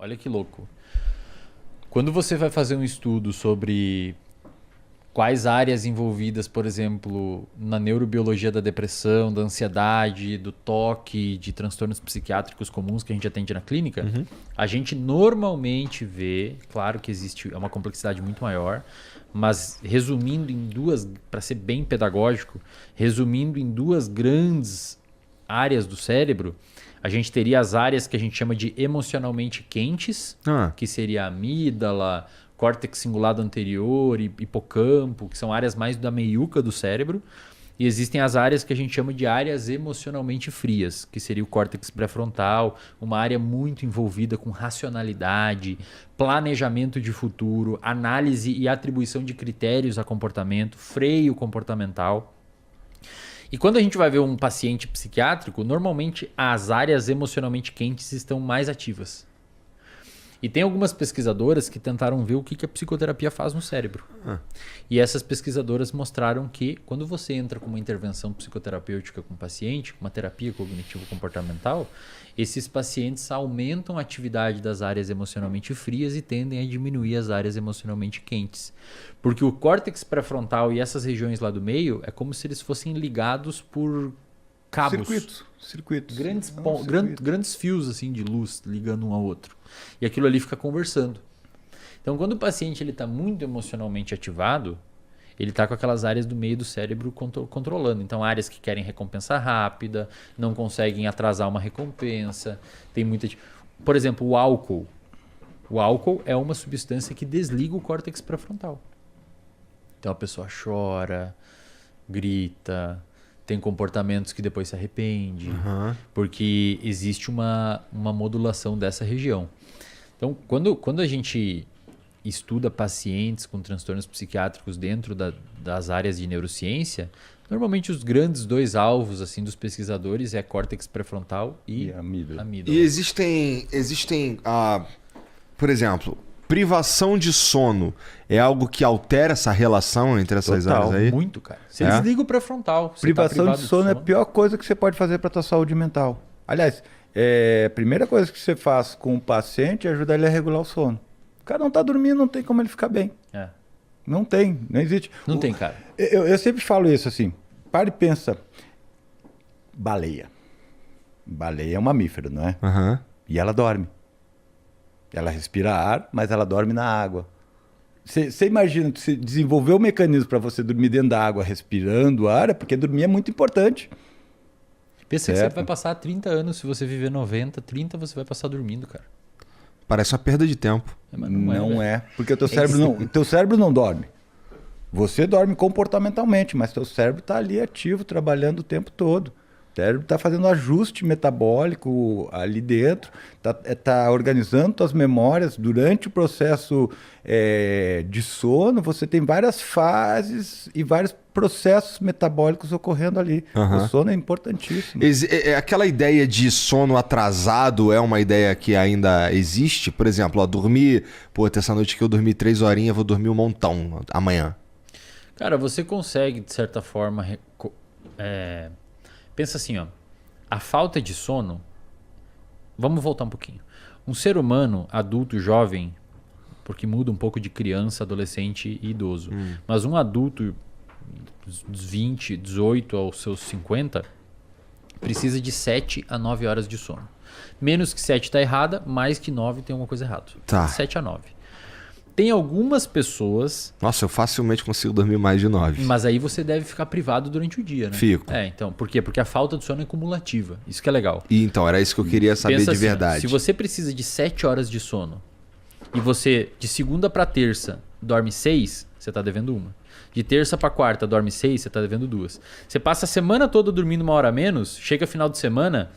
Olha que louco. Quando você vai fazer um estudo sobre quais áreas envolvidas, por exemplo, na neurobiologia da depressão, da ansiedade, do toque, de transtornos psiquiátricos comuns que a gente atende na clínica, a gente normalmente vê, claro que existe uma complexidade muito maior, mas resumindo em duas, para ser bem pedagógico, resumindo em duas grandes áreas do cérebro, a gente teria as áreas que a gente chama de emocionalmente quentes, que seria a amígdala, córtex cingulado anterior, hipocampo, que são áreas mais da meiuca do cérebro. E existem as áreas que a gente chama de áreas emocionalmente frias, que seria o córtex pré-frontal, uma área muito envolvida com racionalidade, planejamento de futuro, análise e atribuição de critérios a comportamento, freio comportamental. E quando a gente vai ver um paciente psiquiátrico, normalmente as áreas emocionalmente quentes estão mais ativas. E tem algumas pesquisadoras que tentaram ver o que a psicoterapia faz no cérebro. E essas pesquisadoras mostraram que quando você entra com uma intervenção psicoterapêutica com o paciente, uma terapia cognitivo-comportamental, esses pacientes aumentam a atividade das áreas emocionalmente frias e tendem a diminuir as áreas emocionalmente quentes. Porque o córtex pré-frontal e essas regiões lá do meio é como se eles fossem ligados por cabos. Circuitos. Grandes fios assim, de luz ligando um ao outro. E aquilo ali fica conversando. Então, quando o paciente está muito emocionalmente ativado, ele está com aquelas áreas do meio do cérebro controlando. Então, áreas que querem recompensa rápida, não conseguem atrasar uma recompensa. Tem muita... Por exemplo, o álcool. O álcool é uma substância que desliga o córtex pré-frontal. Então, a pessoa chora, grita, tem comportamentos que depois se arrepende, porque existe uma modulação dessa região. Então, quando a gente estuda pacientes com transtornos psiquiátricos dentro das áreas de neurociência, normalmente os grandes dois alvos assim dos pesquisadores é córtex pré-frontal e amígdala. E existem por exemplo, privação de sono é algo que altera essa relação entre essas áreas aí? Muito, cara. Você desliga o pré-frontal. Privação de sono é a pior coisa que você pode fazer para a tua saúde mental. Aliás, a primeira coisa que você faz com o paciente é ajudar ele a regular o sono. O cara não está dormindo, não tem como ele ficar bem. Não tem, não existe. Não tem, cara. Eu sempre falo isso assim, para e pensa. Baleia. Baleia é um mamífero, não é? E ela dorme. Ela respira ar, mas ela dorme na água. Você imagina, você desenvolver um mecanismo para você dormir dentro da água respirando ar, porque dormir é muito importante. Pensa que você vai passar 30 anos, se você viver 90, 30 você vai passar dormindo, cara. Parece uma perda de tempo. Não é, porque o teu cérebro não dorme. Você dorme comportamentalmente, mas teu cérebro está ali ativo, trabalhando o tempo todo. O cérebro está fazendo ajuste metabólico ali dentro, está organizando tuas memórias. Durante o processo de sono, você tem várias fases e vários processos metabólicos ocorrendo ali. O sono é importantíssimo. Aquela ideia de sono atrasado é uma ideia que ainda existe? Por exemplo, dormir... essa noite que eu dormi 3 horinhas, vou dormir um montão amanhã. Cara, você consegue, de certa forma... Pensa assim, a falta de sono... Vamos voltar um pouquinho. Um ser humano, adulto, jovem, porque muda um pouco de criança, adolescente e idoso, mas um adulto dos 20, 18 aos seus 50, precisa de 7 a 9 horas de sono. Menos que 7 está errada, mais que 9 tem alguma coisa errada. 7 a 9. Tem algumas pessoas... Nossa, eu facilmente consigo dormir mais de 9. Mas aí você deve ficar privado durante o dia, né? Fico. Então, por quê? Porque a falta de sono é cumulativa. Isso que é legal. E então, era isso que eu queria saber. Pensa de assim, verdade. Se você precisa de 7 horas de sono e você, de segunda para terça, dorme 6, você está devendo uma. De terça para quarta, dorme 6, você está devendo 2. Você passa a semana toda dormindo 1 hora a menos, chega final de semana...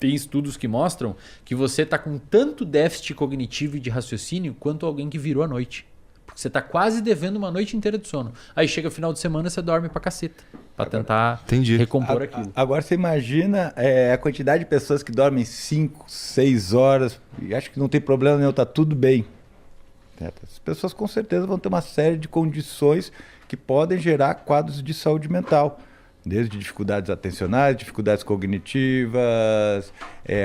Tem estudos que mostram que você está com tanto déficit cognitivo e de raciocínio quanto alguém que virou a noite. Porque você está quase devendo uma noite inteira de sono. Aí chega o final de semana e você dorme pra caceta. Pra tentar recompor aquilo. Agora você imagina a quantidade de pessoas que dormem 5, 6 horas e acham que não tem problema nenhum, tá tudo bem. As pessoas com certeza vão ter uma série de condições que podem gerar quadros de saúde mental. Desde dificuldades atencionais, dificuldades cognitivas,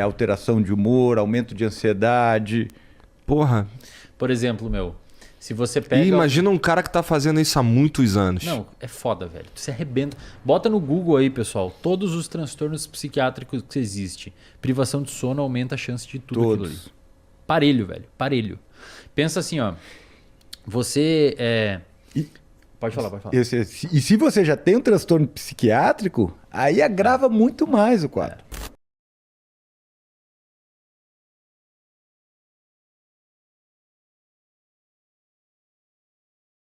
alteração de humor, aumento de ansiedade. Porra. Por exemplo, se você pega... E imagina um cara que tá fazendo isso há muitos anos. Não, é foda, velho. Tu se arrebenta. Bota no Google aí, pessoal, todos os transtornos psiquiátricos que existem. Privação de sono aumenta a chance de tudo aquilo ali. Todos. Parelho, velho. Parelho. Pensa assim, ó. Você Pode falar. E se você já tem um transtorno psiquiátrico, aí agrava muito mais o quadro.